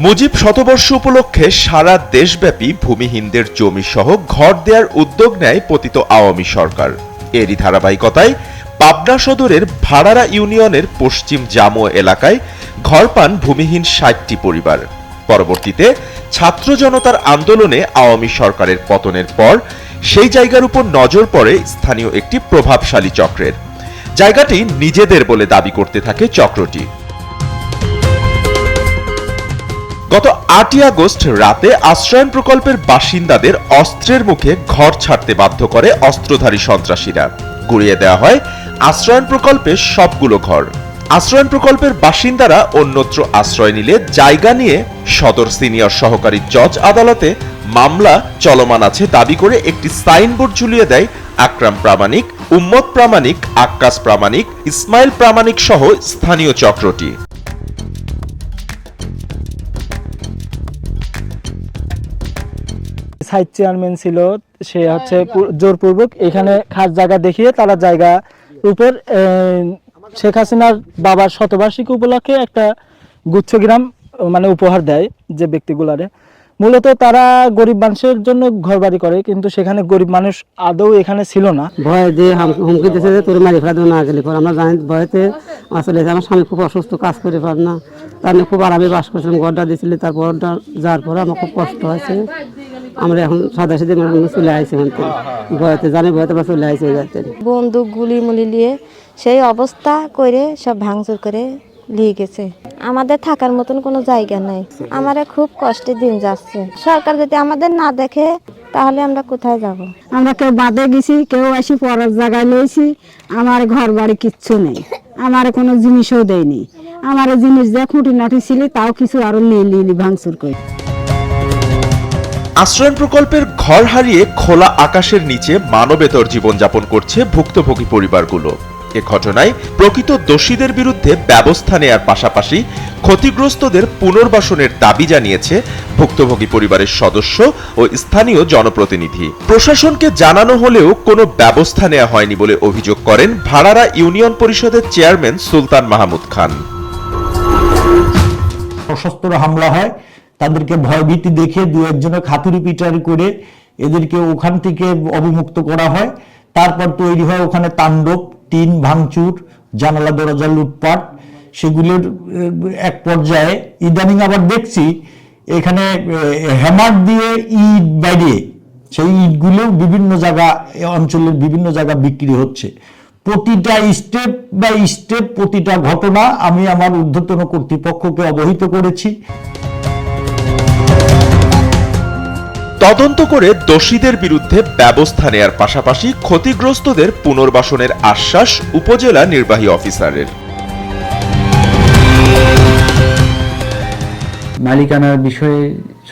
মুজিব শতবর্ষ উপলক্ষে সারা দেশব্যাপী ভূমিহীনদের জমি সহ ঘর দেওয়ার উদ্যোগ নেয় পতিত আওয়ামী সরকার। এরই ধারাবাহিকতায় পাবনা সদরের ভাড়ারা ইউনিয়নের পশ্চিম জামো এলাকায় ঘর পান ভূমিহীন ৬০টি পরিবার। পরবর্তীতে ছাত্র জনতার আন্দোলনে আওয়ামী সরকারের পতনের পর সেই জায়গার উপর নজর পড়ে স্থানীয় একটি প্রভাবশালী চক্রের। জায়গাটি নিজেদের বলে দাবি করতে থাকে চক্রটি। গত ৮ই আগস্ট রাতে আশ্রয়ণ প্রকল্পের বাসিন্দাদের অস্ত্রের মুখে ঘর ছাড়তে বাধ্য করে অস্ত্রধারী সন্ত্রাসীরা। গুড়িয়ে দেওয়া হয় আশ্রয়ণ প্রকল্পের সবগুলো ঘর। আশ্রয়ণ প্রকল্পের বাসিন্দারা অন্যত্র আশ্রয় নিলে জায়গা নিয়ে সদর সিনিয়র সহকারী জজ আদালতে মামলা চলমান আছে দাবি করে একটি সাইনবোর্ড ঝুলিয়ে দেয় আকরাম প্রামাণিক, উম্মত প্রামাণিক, আক্কাস প্রামাণিক, ইসমাইল প্রামাণিক সহ স্থানীয় চক্রটি। সাইড চেয়ারম্যান ছিল, সে হচ্ছে জোরপূর্বক এখানে খাস জায়গা দেখিয়ে তারা জায়গা উপর শেখ হাসিনার বাবার শতবার্ষিকী উপলক্ষে একটা গুচ্ছগ্রাম মানে উপহার দেয় যে ব্যক্তিগুলারে। মূলত তারা গরিব মানুষের জন্য ঘরবাড়ি করে, কিন্তু সেখানে গরিব মানুষ আদৌ এখানে ছিল না। ভয় দিয়ে হুমকি দিয়েছে যে তোর মারি ফেলা না গেলে পর আমরা জানি ভয়তে আসলে আমার স্বামী খুব অসুস্থ, কাজ করে পার না, তার খুব আরামে বাস করছিলাম। ঘরটা দিয়েছিল, তারপর যাওয়ার পরে আমার খুব কষ্ট হয়েছে। আমরা এখন সাদা সাদে চলে আসছি, ভয়তে জানি ভয়তে আমরা চলে আসছি। বন্দুক গুলি মুলি নিয়ে সেই অবস্থা করে সব ভাঙচুর করে নিয়ে গেছে। আমাদের থাকার মতন কোনো জায়গা নাই, আমাদের খুব কষ্টের দিন যাচ্ছে। সরকার যদি আমাদের না দেখে তাহলে আমরা কোথায় যাব? আমরা কেউ বাদে গেছি, কেউ আসি পরের জায়গায় লইছি। আমার ঘর বাড়ি কিচ্ছু নেই, আমার কোনো জিনিসও দেয়নি। আমার জিনিস যা খুঁটিনাটি ছিল তাও কিছু আরো লিলি ভাঙচুর করে। আশ্রয়ণ প্রকল্পের ঘর হারিয়ে খোলা আকাশের নিচে মানবেতর জীবনযাপন করছে ভুক্তভোগী পরিবারগুলো। এ ঘটনায় প্রকৃত দোষীদের বিরুদ্ধে ব্যবস্থা নেয়ার পাশাপাশি ক্ষতিগ্রস্তদের পুনর্বাসনের দাবি জানিয়েছে ভুক্তভোগী পরিবারের সদস্য ও স্থানীয় জনপ্রতিনিধি। প্রশাসনকে জানানো হলেও কোনো ব্যবস্থা নেওয়া হয়নি বলে অভিযোগ করেন ভাড়ারা ইউনিয়ন পরিষদের চেয়ারম্যান সুলতান মাহমুদ খান। সশস্ত্র হামলা হয়, তাদেরকে ভয়ভীতি দেখে দু একজনের খাতুরি পিটারি করে এদেরকে ওখান থেকে অবমুক্ত করা হয়। তারপর তৈরি হয় ওখানে তাণ্ডব, টিন ভাঙচুর, জানালা দরজা লুটপাট। সেগুলোর এক পর্যায়ে ইদানিং আবার দেখছি এখানে হ্যামার দিয়ে ইট বাড়িয়ে সেই ইটগুলো বিভিন্ন জায়গা অঞ্চলের বিভিন্ন জায়গা বিক্রি হচ্ছে। প্রতিটা স্টেপ বাই স্টেপ প্রতিটা ঘটনা আমি আমার ঊর্ধ্বতন কর্তৃপক্ষকে অবহিত করেছি। তদন্ত করে দোষীদের বিরুদ্ধে ব্যবস্থা নেয়ার পাশাপাশি ক্ষতিগ্রস্তদের পুনর্বাসনের আশ্বাস উপজেলা নির্বাহী অফিসারের। মালিকানার বিষয়ে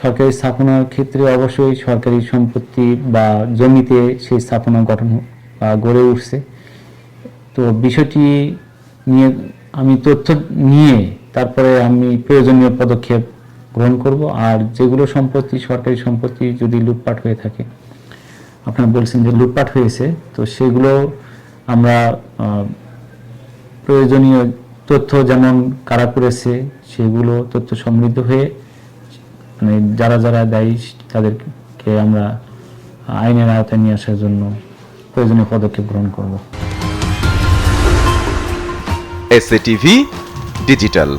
সরকারি স্থাপনার ক্ষেত্রে অবশ্যই সরকারি সম্পত্তি বা জমিতে সেই স্থাপনা গঠন বা গড়ে উঠছে। তো বিষয়টি নিয়ে আমি তথ্য নিয়ে তারপরে আমি প্রয়োজনীয় পদক্ষেপ গ্রহণ করব। আর যেগুলো সম্পত্তি সরকারি সম্পত্তি যদি লুটপাট হয়ে থাকে, আপনারা বলছেন যে লুটপাট হয়েছে, তো সেগুলো আমরা প্রয়োজনীয় তথ্য যেমন কারা করেছে সেগুলো তথ্য সমৃদ্ধ হয়ে মানে যারা যারা দায়ী তাদেরকে আমরা আইনের আওতায় নিয়ে আসার জন্য প্রয়োজনীয় পদক্ষেপ গ্রহণ করব। SATV digital.